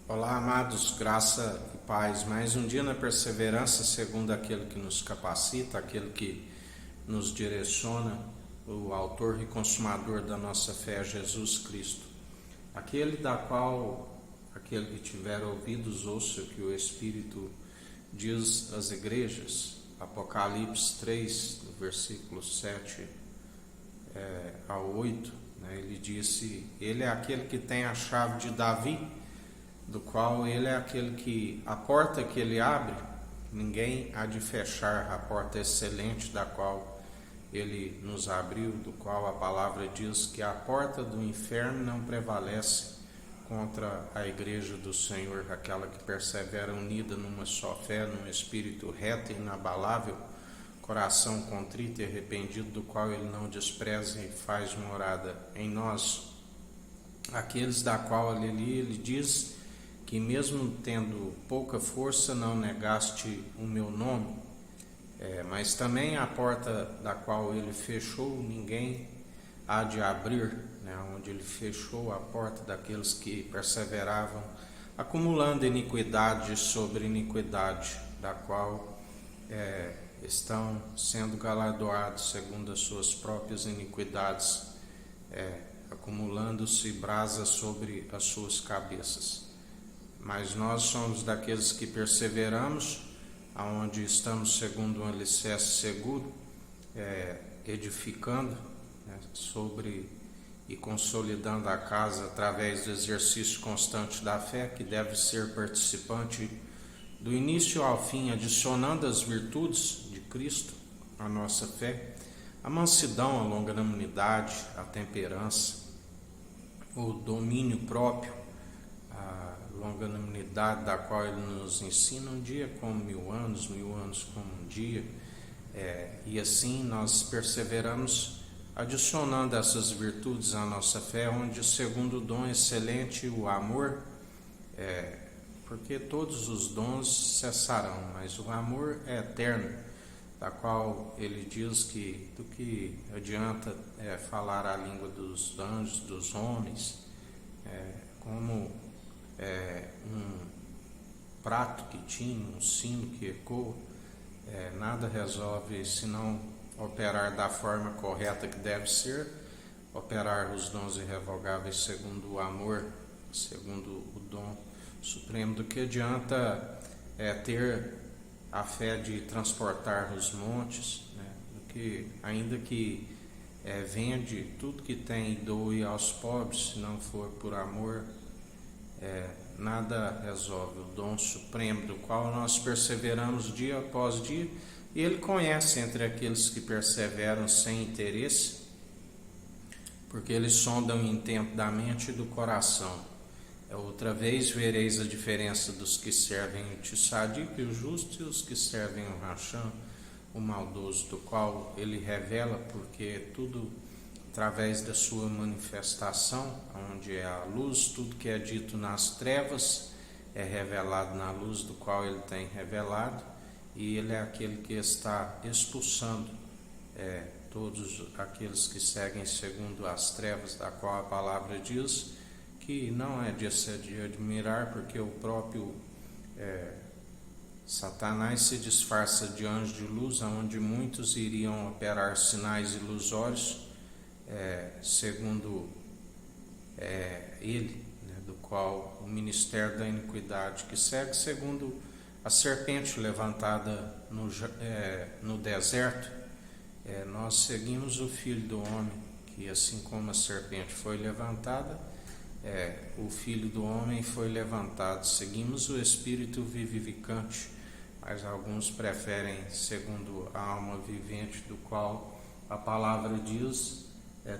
Olá, amados, graça e paz. Mais um dia na perseverança, segundo aquele que nos capacita, aquele que nos direciona, o autor e consumador da nossa fé, Jesus Cristo. Aquele que tiver ouvidos, ouça o que o Espírito diz às igrejas. Apocalipse 3, versículo 7 ao 8, ele disse: Ele é aquele que tem a chave de Davi, do qual ele é aquele que, a porta que ele abre, ninguém há de fechar, a porta excelente da qual ele nos abriu, do qual a palavra diz que a porta do inferno não prevalece contra a igreja do Senhor, aquela que persevera unida numa só fé, num espírito reto e inabalável, coração contrito e arrependido, do qual ele não despreza e faz morada em nós. Aqueles da qual ele diz que mesmo tendo pouca força não negaste o meu nome, mas também a porta da qual ele fechou ninguém há de abrir, onde ele fechou a porta daqueles que perseveravam, acumulando iniquidade sobre iniquidade, da qual estão sendo galardoados segundo as suas próprias iniquidades, acumulando-se brasa sobre as suas cabeças. Mas nós somos daqueles que perseveramos, aonde estamos segundo um alicerce seguro, edificando sobre e consolidando a casa através do exercício constante da fé, que deve ser participante do início ao fim, adicionando as virtudes de Cristo à nossa fé, a mansidão, a longanimidade, a temperança, o domínio próprio, a longanimidade da qual ele nos ensina, um dia como 1000 anos como um dia, e assim nós perseveramos adicionando essas virtudes à nossa fé, onde o segundo dom excelente, o amor, porque todos os dons cessarão, mas o amor é eterno, da qual ele diz que do que adianta falar a língua dos anjos, dos homens, como um prato que tinha, um sino que ecoa, nada resolve se não operar da forma correta que deve ser, operar os dons irrevogáveis segundo o amor, segundo o dom supremo. Do que adianta ter a fé de transportar os montes, do que, ainda que vende tudo que tem e doe aos pobres, se não for por amor, nada resolve. O dom supremo do qual nós perseveramos dia após dia, e ele conhece entre aqueles que perseveram sem interesse, porque eles sondam o intento da mente e do coração. Outra vez vereis a diferença dos que servem o Tissadico e o justo, e os que servem o Racham, o maldoso, do qual ele revela, porque tudo através da sua manifestação, onde é a luz, tudo que é dito nas trevas é revelado na luz, do qual ele tem revelado, e ele é aquele que está expulsando todos aqueles que seguem segundo as trevas, da qual a palavra diz que não é de se admirar, porque o próprio Satanás se disfarça de anjo de luz, onde muitos iriam operar sinais ilusórios, segundo ele, do qual o ministério da iniquidade, que segue segundo a serpente levantada no deserto, nós seguimos o Filho do Homem, que assim como a serpente foi levantada, o Filho do Homem foi levantado. Seguimos o Espírito vivificante, mas alguns preferem segundo a alma vivente, do qual a palavra diz: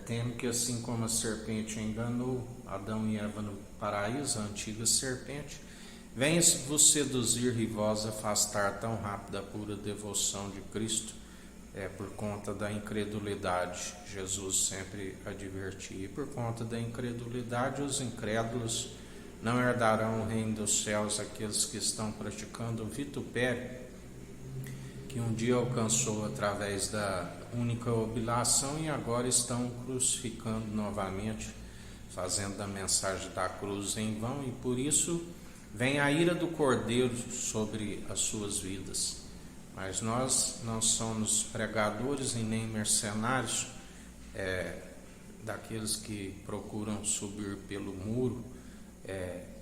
temo que assim como a serpente enganou Adão e Eva no paraíso, a antiga serpente, venha vos seduzir e vós afastar tão rápido a pura devoção de Cristo, por conta da incredulidade. Jesus sempre advertia, e por conta da incredulidade os incrédulos não herdarão o reino dos céus, aqueles que estão praticando o vitupério, que um dia alcançou através da única oblação e agora estão crucificando novamente, fazendo a mensagem da cruz em vão, e por isso vem a ira do Cordeiro sobre as suas vidas. Mas nós não somos pregadores e nem mercenários, daqueles que procuram subir pelo muro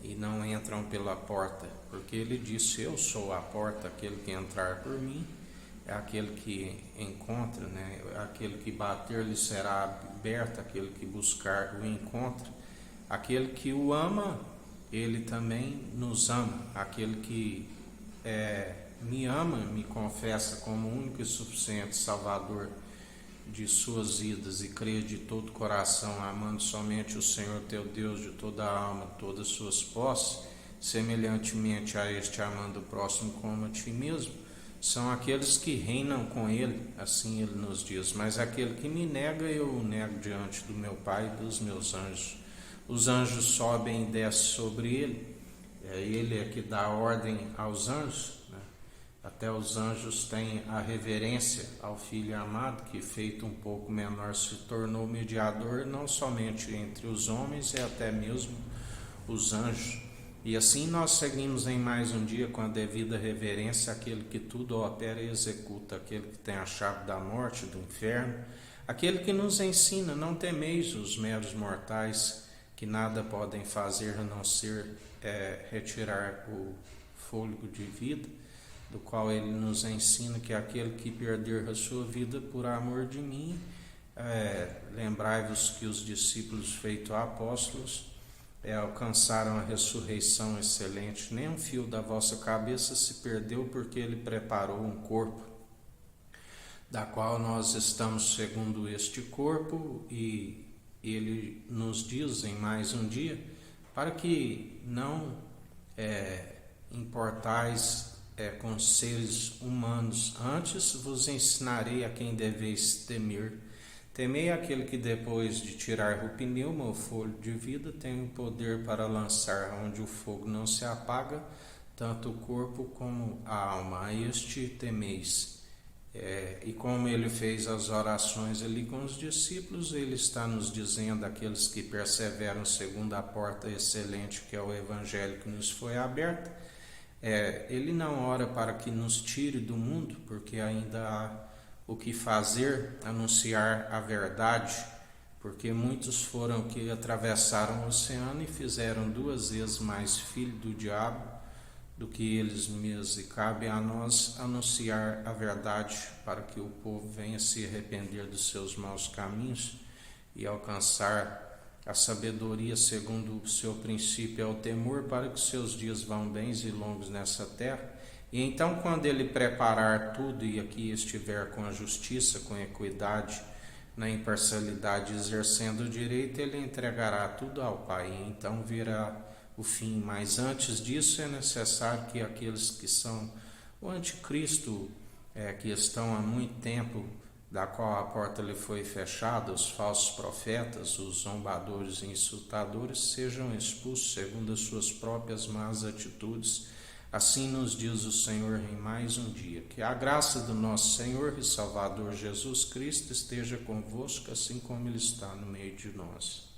e não entram pela porta, porque ele disse: eu sou a porta, aquele que entrar por mim é aquele que encontra, né? Aquele que bater lhe será aberto, aquele que buscar o encontra, aquele que o ama, ele também nos ama, aquele que me ama, me confessa como único e suficiente Salvador de suas vidas e crê de todo o coração, amando somente o Senhor teu Deus de toda a alma, todas as suas posses, semelhantemente a este amando o próximo como a ti mesmo, são aqueles que reinam com ele, assim ele nos diz. Mas aquele que me nega, eu o nego diante do meu Pai e dos meus anjos. Os anjos sobem e descem sobre ele, ele é que dá ordem aos anjos, né? Até os anjos têm a reverência ao Filho amado, que feito um pouco menor se tornou mediador, não somente entre os homens e até mesmo os anjos. E assim nós seguimos em mais um dia com a devida reverência aquele que tudo opera e executa, aquele que tem a chave da morte, do inferno, aquele que nos ensina: não temeis os meros mortais, que nada podem fazer a não ser retirar o fôlego de vida, do qual ele nos ensina que aquele que perder a sua vida por amor de mim, lembrai-vos que os discípulos feitos apóstolos alcançaram a ressurreição excelente. Nem um fio da vossa cabeça se perdeu, porque ele preparou um corpo, da qual nós estamos segundo este corpo, e ele nos diz em mais um dia, para que não importais com seres humanos, antes vos ensinarei a quem deveis temer. Temei aquele que depois de tirar o pneuma, o fôlego de vida, tem o poder para lançar onde o fogo não se apaga, tanto o corpo como a alma. A este temeis. E como ele fez as orações ali com os discípulos, ele está nos dizendo: aqueles que perseveram segundo a porta excelente, que é o Evangelho que nos foi aberto, ele não ora para que nos tire do mundo, porque ainda há o que fazer, anunciar a verdade, porque muitos foram que atravessaram o oceano e fizeram 2 vezes mais filho do diabo do que eles mesmos, e cabe a nós anunciar a verdade para que o povo venha se arrepender dos seus maus caminhos e alcançar a sabedoria segundo o seu princípio, é o temor, para que os seus dias vão bens e longos nessa terra. E então, quando ele preparar tudo e aqui estiver com a justiça, com a equidade, na imparcialidade, exercendo o direito, ele entregará tudo ao Pai, e então virá o fim. Mas antes disso é necessário que aqueles que são o anticristo, que estão há muito tempo, da qual a porta lhe foi fechada, os falsos profetas, os zombadores e insultadores, sejam expulsos segundo as suas próprias más atitudes. Assim nos diz o Senhor em mais um dia. Que a graça do nosso Senhor e Salvador Jesus Cristo esteja convosco, assim como Ele está no meio de nós.